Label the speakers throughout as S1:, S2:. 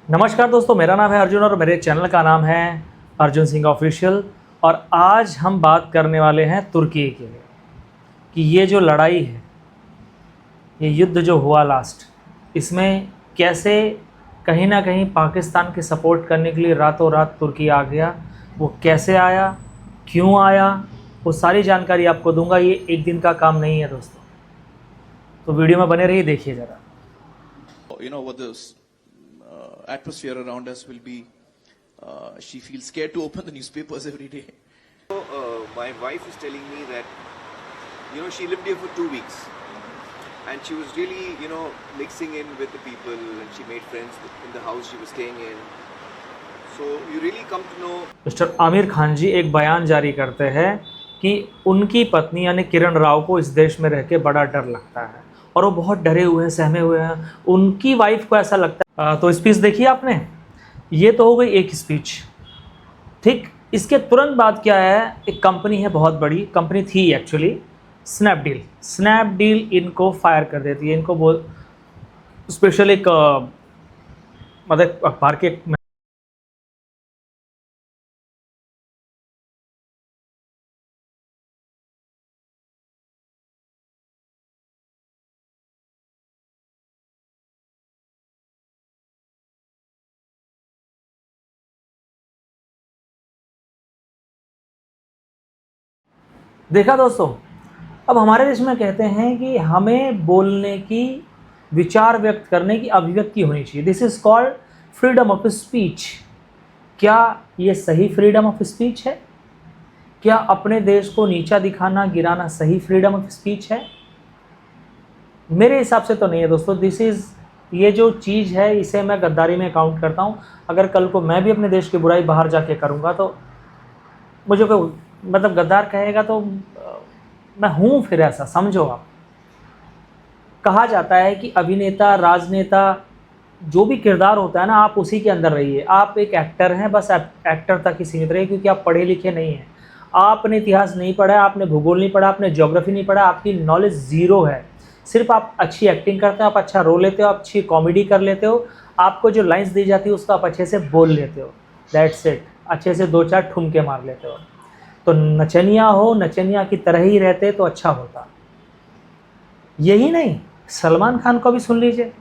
S1: नमस्कार दोस्तों, मेरा नाम है अर्जुन और मेरे चैनल का नाम है अर्जुन सिंह ऑफिशियल। और आज हम बात करने वाले हैं तुर्की के लिए कि ये जो लड़ाई है, ये युद्ध जो हुआ लास्ट, इसमें कैसे कहीं ना कहीं पाकिस्तान के सपोर्ट करने के लिए रातों रात तुर्की आ गया। वो कैसे आया, क्यों आया, वो सारी जानकारी आपको दूंगा। ये एक दिन का काम नहीं है दोस्तों, तो वीडियो में बने रहिए, देखिए ज़रा।
S2: You know what the atmosphere around us will be. She feels scared to open the newspapers every day.
S3: So, my wife is telling me that, she lived here for 2 weeks, and she was really, mixing in with the people, and she made friends in the house she was staying in. So you really come to know.
S1: Mister Aamir Khan ji एक बयान जारी करते हैं कि उनकी पत्नी यानी किरण राव को इस देश में रह के बड़ा डर लगता है और वो बहुत डरे हुए हैं, सहमे हुए हैं। उनकी वाइफ को ऐसा लगता है। तो स्पीच देखिए आपने, ये तो हो गई एक स्पीच, ठीक। इसके तुरंत बाद क्या है, एक कंपनी है, बहुत बड़ी कंपनी थी एक्चुअली, स्नैपडील इनको फायर कर देती है। इनको बोल स्पेशल एक मतलब अखबार के देखा दोस्तों। अब हमारे देश में कहते हैं कि हमें बोलने की, विचार व्यक्त करने की अभिव्यक्ति होनी चाहिए। This is called freedom of speech. क्या ये सही फ्रीडम ऑफ स्पीच है? क्या अपने देश को नीचा दिखाना, गिराना सही फ्रीडम ऑफ स्पीच है? मेरे हिसाब से तो नहीं है दोस्तों। ये जो चीज़ है, इसे मैं गद्दारी में काउंट करता हूँ। अगर कल को मैं भी अपने देश की बुराई बाहर जाके करूँगा तो मुझे कोई मतलब गद्दार कहेगा तो मैं हूँ फिर, ऐसा समझो आप। कहा जाता है कि अभिनेता, राजनेता, जो भी किरदार होता है ना, आप उसी के अंदर रहिए। आप एक एक्टर हैं, बस एक्टर तक ही सीमित रहिए, क्योंकि आप पढ़े लिखे नहीं हैं। आपने इतिहास नहीं पढ़ा, आपने भूगोल नहीं पढ़ा, आपने ज्योग्राफी नहीं पढ़ा, आपकी नॉलेज ज़ीरो है। सिर्फ आप अच्छी एक्टिंग करते हो, आप अच्छा रोल लेते हो, आप अच्छी कॉमेडी कर लेते हो, आपको जो लाइन्स दी जाती है उसको आप अच्छे से बोल लेते हो, दैट्स इट। अच्छे से 2-4 ठुमके मार लेते हो। तो नचनिया हो, नचनिया की तरह ही रहते तो अच्छा होता। यही नहीं, सलमान खान को भी सुन लीजिए।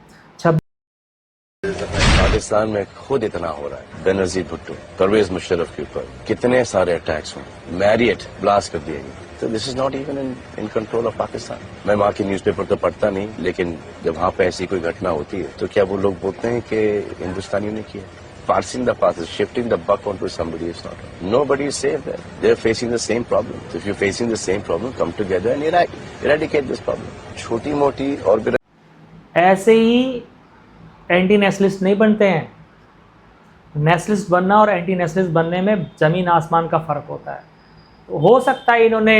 S4: पाकिस्तान में खुद इतना हो रहा है, बेनजीर भुट्टो, परवेज मुशर्रफ के ऊपर कितने सारे अटैक्स हुए, मैरियट ब्लास्ट कर दिए गए। तो this is not even in control of Pakistan. मैं वहाँ की न्यूज़पेपर तो पढ़ता नहीं, लेकिन जब वहाँ पे ऐसी कोई घटना होती है तो क्या वो लोग बोलते हैं कि हिंदुस्तानियों ने किया? Parsing the past, shifting the buck onto somebody is not. Nobody is safe there. They are facing the same problem. So if you're facing the same problem, come together and eradicate this problem. छोटी मोटी और भी
S1: ऐसे ही anti nationalist नहीं बनते हैं। Nationalist बनना और एंटी नेशनलिस्ट बनने में ज़मीन आसमान का फ़र्क होता है। हो सकता है इन्होंने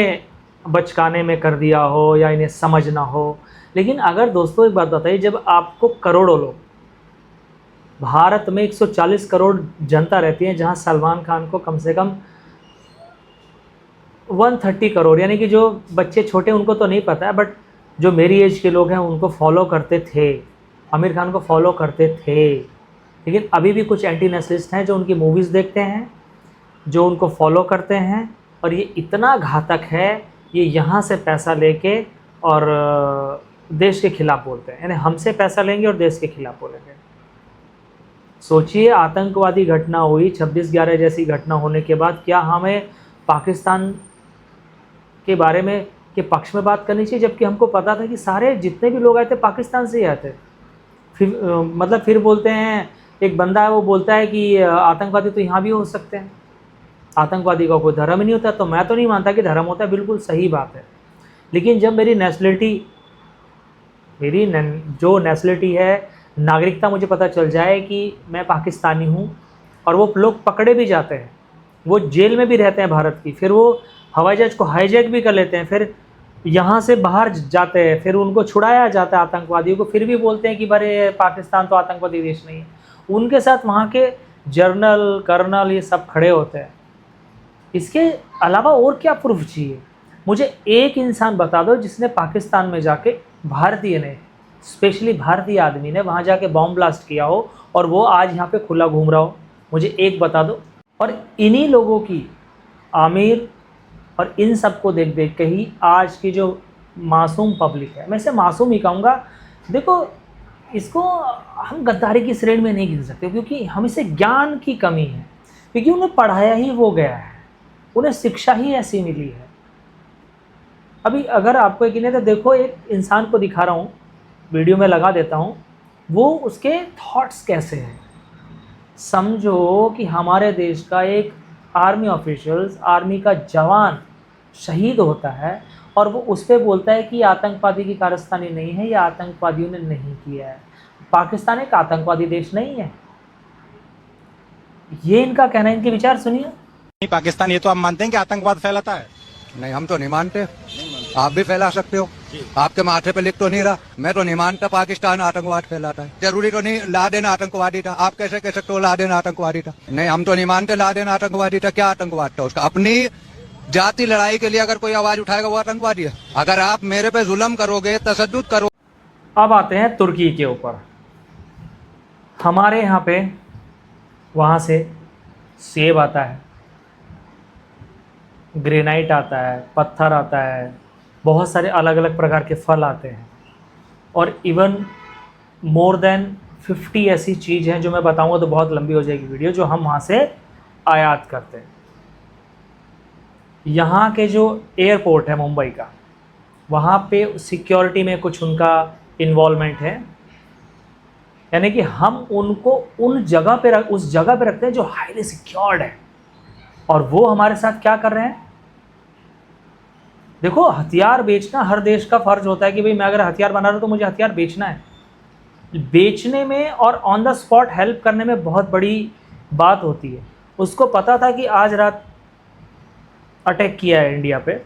S1: बचकाने में कर दिया हो या इन्हें समझ ना हो, लेकिन अगर दोस्तों एक बात बताइए, जब आपको करोड़ों लोग, भारत में 140 करोड़ जनता रहती है, जहां सलमान खान को कम से कम 130 करोड़, यानी कि जो बच्चे छोटे उनको तो नहीं पता है, बट जो मेरी एज के लोग हैं उनको फॉलो करते थे, आमिर खान को फॉलो करते थे। लेकिन अभी भी कुछ एंटी नेशनलिस्ट हैं जो उनकी मूवीज़ देखते हैं, जो उनको फॉलो करते हैं, और ये इतना घातक है, ये यहाँ से पैसा लेके और देश के खिलाफ़ बोलते हैं। यानी हमसे पैसा लेंगे और देश के खिलाफ़ बोलेंगे। सोचिए, आतंकवादी घटना हुई 26/11 जैसी घटना होने के बाद क्या हमें पाकिस्तान के बारे में के पक्ष में बात करनी चाहिए, जबकि हमको पता था कि सारे जितने भी लोग आए थे पाकिस्तान से ही आए थे। फिर बोलते हैं, एक बंदा है वो बोलता है कि आतंकवादी तो यहाँ भी हो सकते हैं, आतंकवादी का कोई धर्म ही नहीं होता। तो मैं तो नहीं मानता कि धर्म होता है, बिल्कुल सही बात है। लेकिन जब मेरी जो नेशनलिटी है, नागरिकता मुझे पता चल जाए कि मैं पाकिस्तानी हूँ, और वो लोग पकड़े भी जाते हैं, वो जेल में भी रहते हैं भारत की, फिर वो हवाई जहाज को हाईजैक भी कर लेते हैं, फिर यहाँ से बाहर जाते हैं, फिर उनको छुड़ाया जाता है आतंकवादियों को, फिर भी बोलते हैं कि भाई पाकिस्तान तो आतंकवादी देश नहीं है। उनके साथ वहाँ के जनरल, कर्नल, ये सब खड़े होते हैं। इसके अलावा और क्या प्रूफ चाहिए? मुझे एक इंसान बता दो जिसने पाकिस्तान में जाके, भारतीय ने, स्पेशली भारतीय आदमी ने वहाँ जाके बॉम्ब ब्लास्ट किया हो और वो आज यहाँ पे खुला घूम रहा हो, मुझे एक बता दो। और इन्हीं लोगों की, आमिर और इन सब को देख देख के ही आज की जो मासूम पब्लिक है, मैं इसे मासूम ही कहूँगा, देखो इसको हम गद्दारी की श्रेणी में नहीं गिन सकते, क्योंकि हम इसे ज्ञान की कमी है, क्योंकि उन्हें पढ़ाया ही वो गया है, उन्हें शिक्षा ही ऐसी मिली है। अभी अगर आपको यकीन है तो देखो, एक इंसान को दिखा रहा हूँ, वीडियो में लगा देता हूँ, वो उसके थॉट्स कैसे हैं। समझो कि हमारे देश का एक आर्मी ऑफिशियल्स, आर्मी का जवान शहीद होता है और वो उस पर बोलता है कि आतंकवादी की कारस्तानी नहीं है, या आतंकवादियों ने नहीं किया है। पाकिस्तान एक आतंकवादी देश नहीं है, ये इनका कहना है, इनके विचार सुनिए।
S5: नहीं, पाकिस्तान ये तो आप मानते हैं कि आतंकवाद फैलाता है?
S6: नहीं, हम तो नहीं मानते। आप भी फैला सकते हो, आपके माथे पे लिख तो नहीं रहा। मैं तो नहीं मानता पाकिस्तान आतंकवाद फैलाता है। जरूरी तो नहीं लादेन आतंकवादी था, आप कैसे कह सकते हो लादेन आतंकवादी था? नहीं, हम तो नहीं मानते लादेन आतंकवादी था। क्या आतंकवाद था उसका? अपनी जाति लड़ाई के लिए अगर कोई आवाज उठाएगा वो आतंकवादी है। अगर आप मेरे पे जुल्म करोगे, तशद्दुद करोगे।
S1: अब आते हैं तुर्की के ऊपर। हमारे यहाँ पे वहाँ से सेब आता है, ग्रेनाइट आता है, पत्थर आता है, बहुत सारे अलग अलग प्रकार के फल आते हैं, और इवन मोर देन 50 ऐसी चीज़ हैं जो मैं बताऊंगा तो बहुत लंबी हो जाएगी वीडियो, जो हम वहाँ से आयात करते हैं। यहाँ के जो एयरपोर्ट है मुंबई का, वहाँ पे सिक्योरिटी में कुछ उनका इन्वॉल्वमेंट है, यानी कि हम उनको उस जगह पे रखते हैं जो हाईली सिक्योर्ड है, और वो हमारे साथ क्या कर रहे हैं। देखो, हथियार बेचना हर देश का फर्ज होता है कि भाई मैं अगर हथियार बना रहा हूँ तो मुझे हथियार बेचना है। बेचने में और ऑन द स्पॉट हेल्प करने में बहुत बड़ी बात होती है। उसको पता था कि आज रात अटैक किया है इंडिया पे,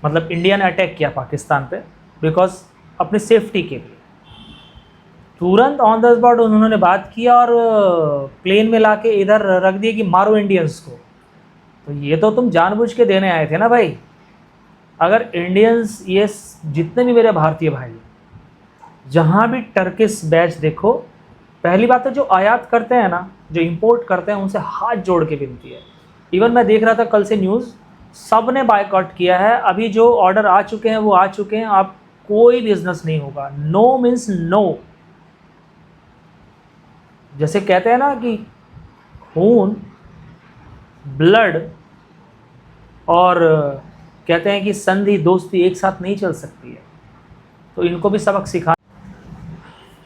S1: मतलब इंडिया ने अटैक किया पाकिस्तान पे, बिकॉज अपनी सेफ्टी के लिए तुरंत ऑन द स्पॉट उन्होंने बात किया और प्लेन में लाके इधर रख दिया कि मारो इंडियंस को। तो ये तो तुम जानबूझ के देने आए थे ना भाई। अगर इंडियंस, ये जितने भी मेरे भारतीय भाई जहाँ भी टर्किश बैच देखो, पहली बात है जो आयात करते हैं ना, जो इंपोर्ट करते हैं, उनसे हाथ जोड़ के विनती है। इवन मैं देख रहा था कल से न्यूज़, सब ने बायकॉट किया है। अभी जो ऑर्डर आ चुके हैं वो आ चुके हैं, आप कोई बिजनेस नहीं होगा। No means no. जैसे कहते हैं ना कि खून, ब्लड और कहते हैं कि संधि, दोस्ती एक साथ नहीं चल सकती है, तो इनको भी सबक सिखा।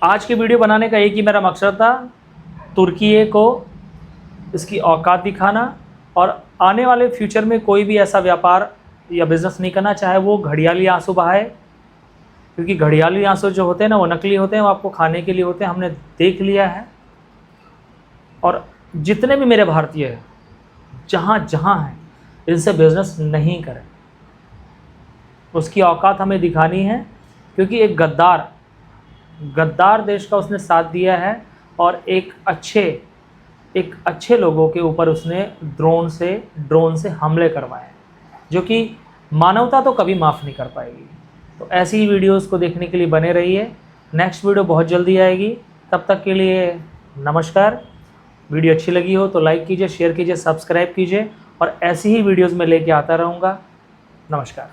S1: आज की वीडियो बनाने का एक ही मेरा मकसद था, तुर्की को इसकी औकात दिखाना, और आने वाले फ्यूचर में कोई भी ऐसा व्यापार या बिज़नेस नहीं करना, चाहे वो घड़ियाली आंसू बहाए, क्योंकि घड़ियाली आंसू जो होते हैं ना वो नकली होते हैं, वो आपको खाने के लिए होते हैं, हमने देख लिया है। और जितने भी मेरे भारतीय हैं जहाँ जहाँ हैं, इनसे बिज़नेस नहीं करें, उसकी औकात हमें दिखानी है, क्योंकि एक गद्दार देश का उसने साथ दिया है, और एक अच्छे लोगों के ऊपर उसने ड्रोन से हमले करवाए, जो कि मानवता तो कभी माफ़ नहीं कर पाएगी। तो ऐसी ही वीडियोस को देखने के लिए बने रहिए। नेक्स्ट वीडियो बहुत जल्दी आएगी, तब तक के लिए नमस्कार। वीडियो अच्छी लगी हो तो लाइक कीजिए, शेयर कीजिए, सब्सक्राइब कीजिए, और ऐसी ही वीडियोस में लेके आता रहूँगा। नमस्कार।